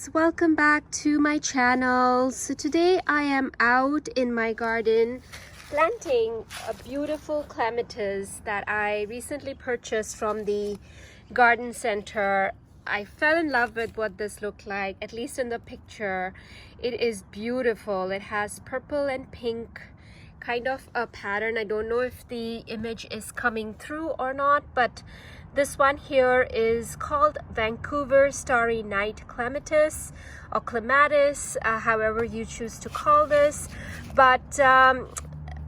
guys, welcome back to my channel. So today I am out in my garden planting a beautiful clematis that I recently purchased from the garden center. I fell in love with what this looked like, at least in the picture. It is beautiful. It has purple and pink kind of a pattern. I don't know if the image is coming through or not, but this one here is called Vancouver Starry Night Clematis or Clematis, however you choose to call this. But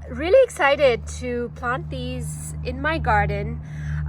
really excited to plant these in my garden.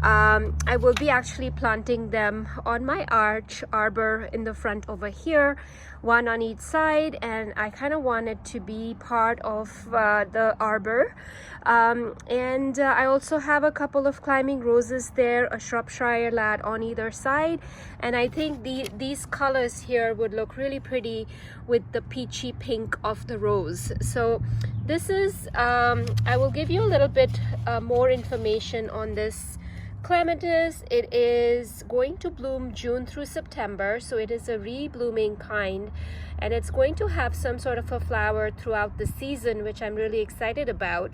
I will be actually planting them on my arbor in the front over here, one on each side, and I kind of wanted to be part of the arbor. I also have a couple of climbing roses there, a Shropshire lad on either side, and I think these colors here would look really pretty with the peachy pink of the rose. So this is I will give you a little bit more information on this clematis. It is going to bloom June through September, so it is a re-blooming kind, and it's going to have some sort of a flower throughout the season, which I'm really excited about.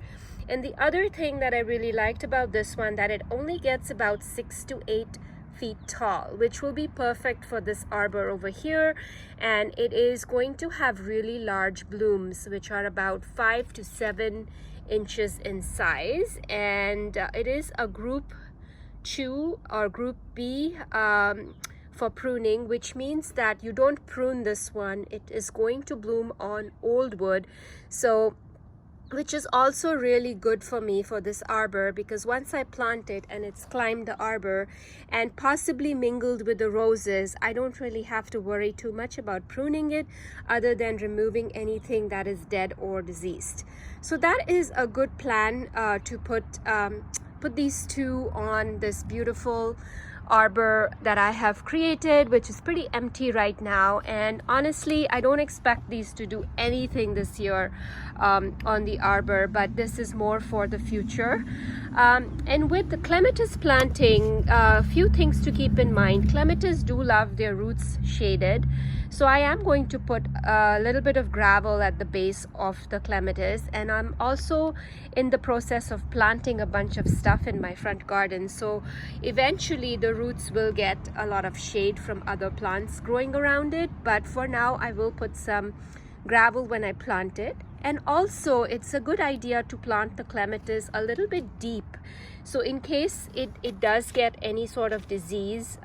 And the other thing that I really liked about this one, that it only gets about 6 to 8 feet tall, which will be perfect for this arbor over here. And it is going to have really large blooms, which are about 5 to 7 inches in size. And it is a group 2 or group B for pruning, which means that you don't prune this one. It is going to bloom on old wood, so which is also really good for me for this arbor, because once I plant it and it's climbed the arbor and possibly mingled with the roses, I don't really have to worry too much about pruning it, other than removing anything that is dead or diseased. So that is a good plan to put these two on this beautiful arbor that I have created, which is pretty empty right now. And honestly, I don't expect these to do anything this year on the arbor, but this is more for the future. And with the clematis planting, a few things to keep in mind. Clematis do love their roots shaded, so I am going to put a little bit of gravel at the base of the clematis, and I'm also in the process of planting a bunch of stuff in my front garden, so eventually the roots will get a lot of shade from other plants growing around it. But for now, I will put some gravel when I plant it. And also, it's a good idea to plant the clematis a little bit deep, so in case it does get any sort of disease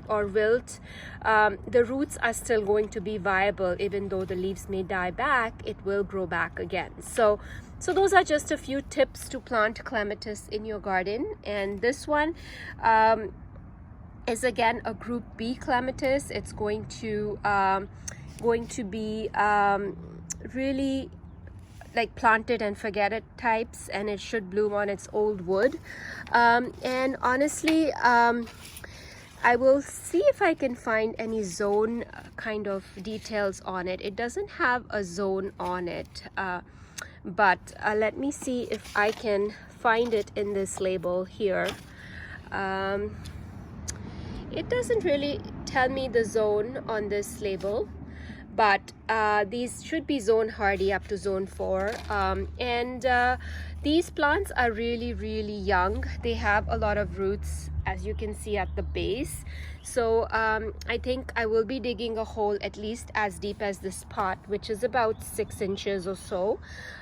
or wilt, the roots are still going to be viable. Even though the leaves may die back, it will grow back again. So those are just a few tips to plant clematis in your garden. And this one is again a group B clematis. It's going to be really like planted and forget it types, and it should bloom on its old wood. And honestly, I will see if I can find any zone kind of details on it. It doesn't have a zone on it, but let me see if I can find it in this label here. It doesn't really tell me the zone on this label, but these should be zone hardy up to zone 4. These plants are really young. They have a lot of roots, as you can see at the base. So I think I will be digging a hole at least as deep as this pot, which is about 6 inches or so,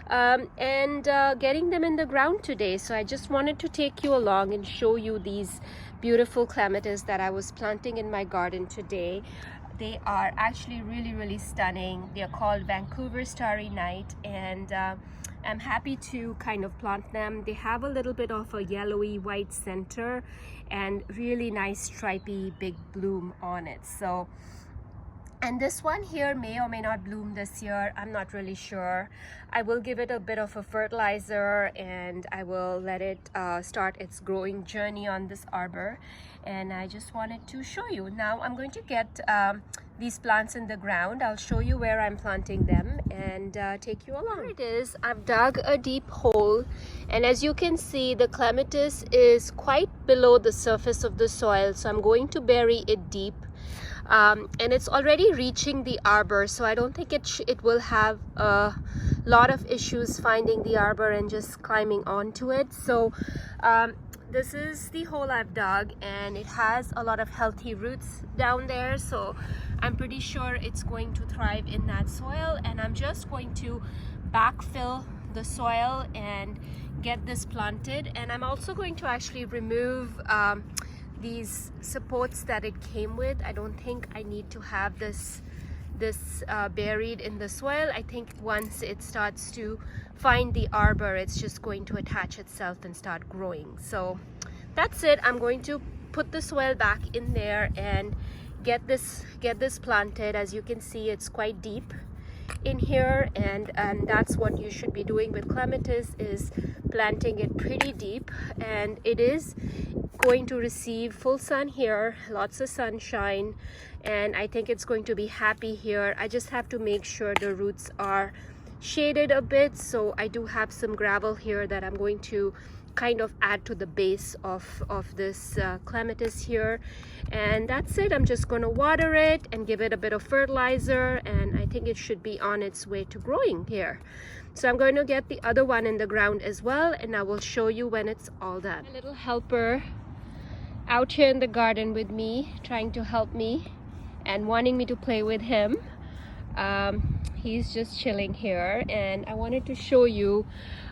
and getting them in the ground today. So I just wanted to take you along and show you these beautiful clematis that I was planting in my garden today. They are actually really stunning. They are called Vancouver Starry Night, and I'm happy to kind of plant them. They have a little bit of a yellowy white center and really nice stripy big bloom on it. So, and this one here may or may not bloom this year. I'm not really sure. I will give it a bit of a fertilizer, and I will let it start its growing journey on this arbor. And I just wanted to show you. Now I'm going to get these plants in the ground. I'll show you where I'm planting them and take you along. Here it is. I've dug a deep hole, and as you can see, the clematis is quite below the surface of the soil, so I'm going to bury it deep. and it's already reaching the arbor, so I don't think it will have a lot of issues finding the arbor and just climbing onto it. So this is the hole I've dug, and it has a lot of healthy roots down there, so I'm pretty sure it's going to thrive in that soil. And I'm just going to backfill the soil and get this planted. And I'm also going to actually remove these supports that it came with. I don't think I need to have this buried in the soil. I think once it starts to find the arbor, it's just going to attach itself and start growing. So that's it. I'm going to put the soil back in there and get this planted. As you can see, it's quite deep in here, and that's what you should be doing with clematis, is planting it pretty deep. And it is going to receive full sun here, lots of sunshine, and I think it's going to be happy here. I just have to make sure the roots are shaded a bit. So I do have some gravel here that I'm going to kind of add to the base of this clematis here. And that's it. I'm just going to water it and give it a bit of fertilizer, and I think it should be on its way to growing here. So I'm going to get the other one in the ground as well, and I will show you when it's all done. My little helper out here in the garden with me, trying to help me and wanting me to play with him. He's just chilling here, and I wanted to show you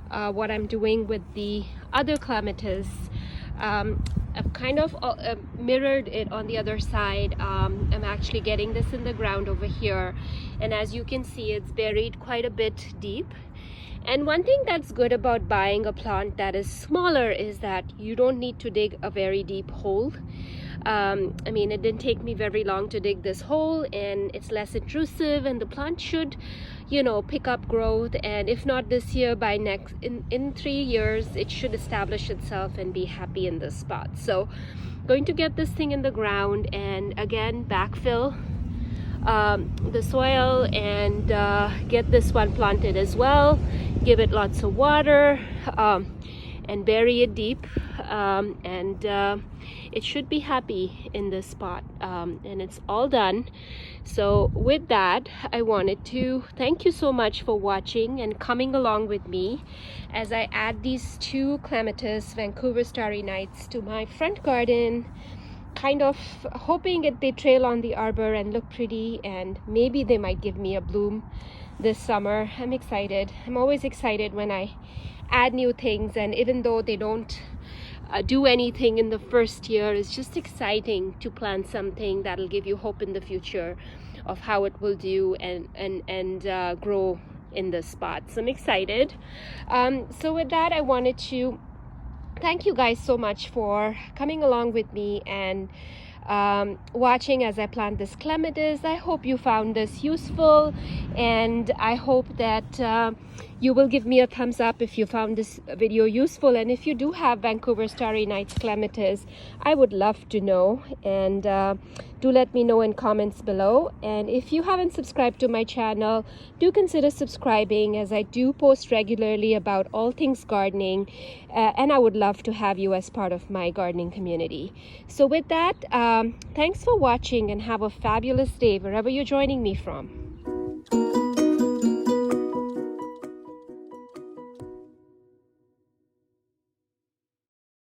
what I'm doing with the other clematis. I've kind of mirrored it on the other side. I'm actually getting this in the ground over here, and as you can see, it's buried quite a bit deep. And one thing that's good about buying a plant that is smaller is that you don't need to dig a very deep hole. I mean, it didn't take me very long to dig this hole, and it's less intrusive, and the plant should, you know, pick up growth. And if not this year, by in 3 years, it should establish itself and be happy in this spot. So going to get this thing in the ground and again backfill the soil and get this one planted as well. Give it lots of water and bury it deep, and it should be happy in this spot, and it's all done. So with that, I wanted to thank you so much for watching and coming along with me as I add these two clematis Vancouver Starry Nights to my front garden, kind of hoping they trail on the arbor and look pretty, and maybe they might give me a bloom this summer. I'm excited. I'm always excited when I add new things, and even though they don't do anything in the first year, it's just exciting to plant something that'll give you hope in the future of how it will do and grow in this spot. So I'm excited. So with that, I wanted to thank you guys so much for coming along with me and watching as I plant this clematis. I hope you found this useful, and I hope that you will give me a thumbs up if you found this video useful. And if you do have Vancouver Starry Nights clematis, I would love to know, and do let me know in comments below. And if you haven't subscribed to my channel, do consider subscribing, as I do post regularly about all things gardening, and I would love to have you as part of my gardening community. So with that, thanks for watching, and have a fabulous day wherever you're joining me from.